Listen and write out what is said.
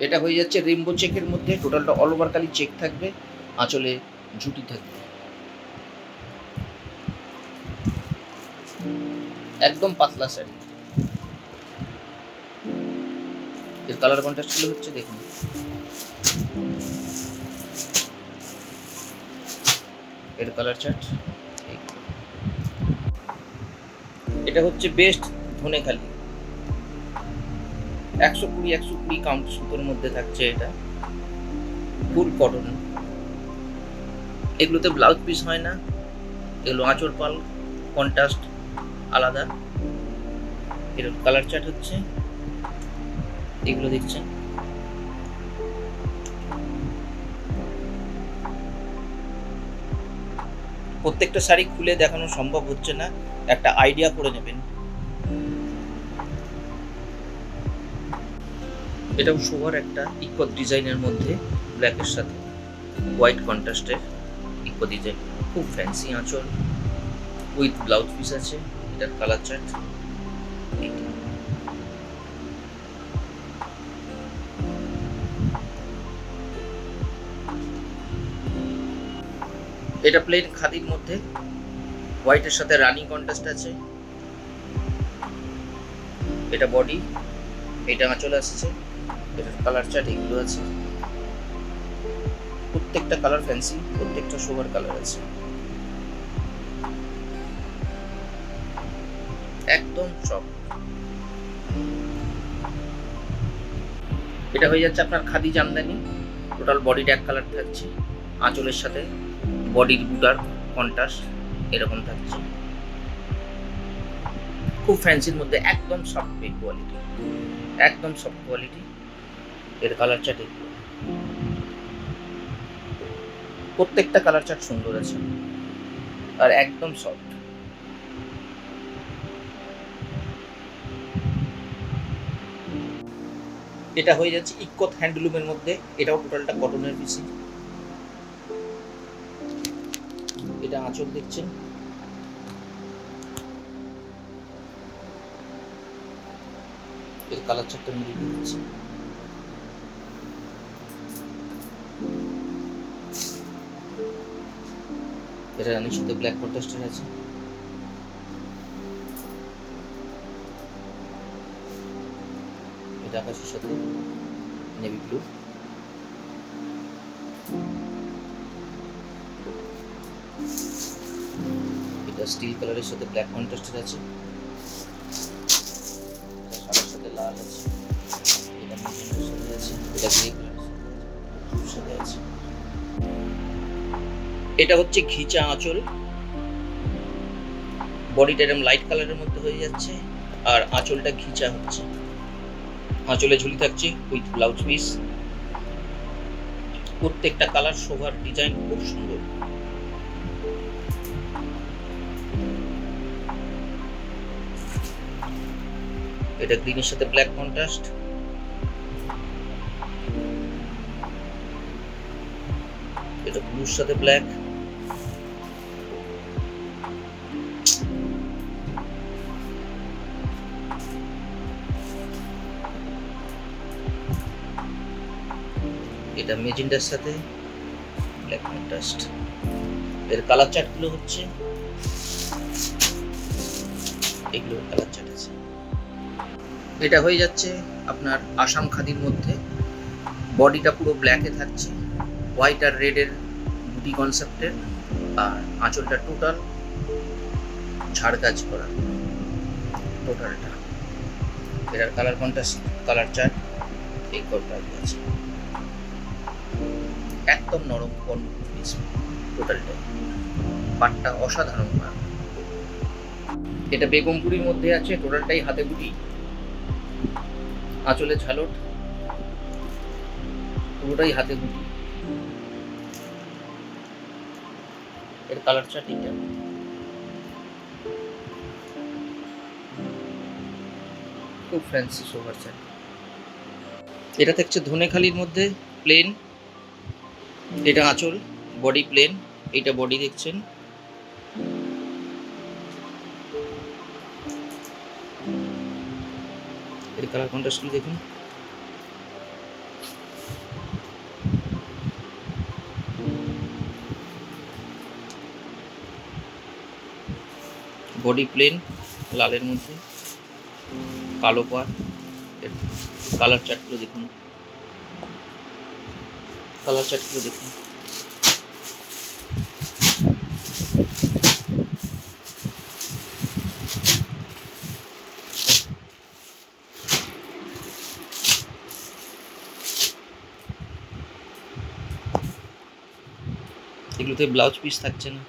এটা হয়ে যাচ্ছে রেইনবো চেকের মধ্যে, টোটালটা অল ওভার কালি চেক থাকবে, আঁচলে ঝুটি থাকবে, একদম পাতলা শাড়ি। এর কালার কন্ট্রাস্ট গুলো হচ্ছে দেখুন, এর কালার চার্ট। এটা হচ্ছে বেস্ট ধনেখালি, 120 কাউন্ট সুতোর মধ্যে থাকছে, এটা ফুল কটন। এগুলোতে ব্লাউজ পিস হয় না, এগুলো আঁচড় পাল কন্ট্রাস্ট আলাদা। এর কালার চার্ট হচ্ছে এগুলো দেখছেন। প্রত্যেকটা শাড়ি খুলে দেখানো সম্ভব হচ্ছে না, একটা আইডিয়া করে নেবেন। এটাও শোভার একটা ইকো ডিজাইনের মধ্যে, ব্ল্যাকের সাথে হোয়াইট কন্ট্রাস্টের ইকো ডিজাইন, খুব ফ্যান্সি আঁচল উইথ ব্লাউজ পিস আছে। এটার কালার চার্ট। এটা প্লেন খাদির মধ্যে, হোয়াইটের সাথে রানি কন্ট্রাস্ট আছে। এটা বডি, এটা আঁচল আসছে, এটার কালার চার্ট এগুলো আছে। প্রত্যেকটা কালার ফ্যান্সি, প্রত্যেকটা শোভার কালার আছে, একদম সফট। এটা হয়ে যাচ্ছে আপনার খাদি জামদানি, টোটাল বডিটা এক কালার থাকছে, আঁচলের সাথে বডির বুটার কন্ট্রাস্ট এরকম থাকছে, খুব ফ্যান্সির মধ্যে, একদম সফট কোয়ালিটি, একদম সফট কোয়ালিটি। এর কালার চার্ট এগুলো, প্রত্যেকটা কালার চার্ট সুন্দর আছে আর একদম সফট। এটা হয়ে যাচ্ছে ইক্কত হ্যান্ডলুমের মধ্যে, এটাও টোটালটা কটনের পিসি। এটা আঁচল দেখছেন, এর কালার চার্টটা মিলিয়ে দিচ্ছি। এটা রানির সাথে ব্ল্যাক কন্ট্রাস্টের আছে। এটা আকাশের সাথে নেভি ব্লু। এটা স্টিল কালারের সাথে ব্ল্যাক কন্ট্রাস্টের আছে, সাদার সাথে লাল আছে, এটা ম্যাজেন্টার সাথে আছে, এটা গ্রে কালারের সাথে আছে। এটা হচ্ছে ঘিচা আঁচল, বডিটা এরকম লাইট কালারের মধ্যে হয়ে যাচ্ছে, আর আঁচলটা ঘিচা হচ্ছে, আঁচলে ঝুলি থাকছে উইথ ব্লাউজ পিস। প্রত্যেকটা কালার শোভার ডিজাইন খুব সুন্দর। এটা গ্রিনের সাথে ব্ল্যাক কন্ট্রাস্ট, এটা ব্লুর সাথে ব্ল্যাক, এটা মেজেন্টার সাথে ব্ল্যাক কন্ট্রাস্ট। এর কালার চার্ট গুলো হচ্ছে এগুলোর কালার চার্ট আছে। এটা হয়ে যাচ্ছে আপনার আসাম খাদির মধ্যে, বডিটা পুরো ব্ল্যাকে থাকছে, হোয়াইট আর রেড এর বুটি কনসেপ্টের, আর আঁচলটা টোটাল ঝাড় কাজ করা টোটালটা। এটার কালার কন্ট্রাস্ট, কালার চার্ট এই করতে আছে, একদম নরম পিস টোটালটাই, পাটটা অসাধারণ পাট। এটা বেগমপুরির মধ্যে আছে, টোটালটাই হাতে বুটি, আঁচলে ঝালট, পুরোটাই হাতে বুটি। এর কালার চার্ট এটা, খুব ফ্যান্সি সোভার চার্ট। এটা থাকছে ধনেখালির মধ্যে প্লেন, এটা আঁচল, বডি প্লেন, এটা বডি দেখছেন। এর কালার কন্ট্রাস্ট দেখুন, বডি প্লেন লালের মধ্যে, কালো পাড়। কালার চার্টগুলো দেখুন, কালার চার্টগুলো দেখুন। এগুলোতে ব্লাউজ পিস থাকছে না।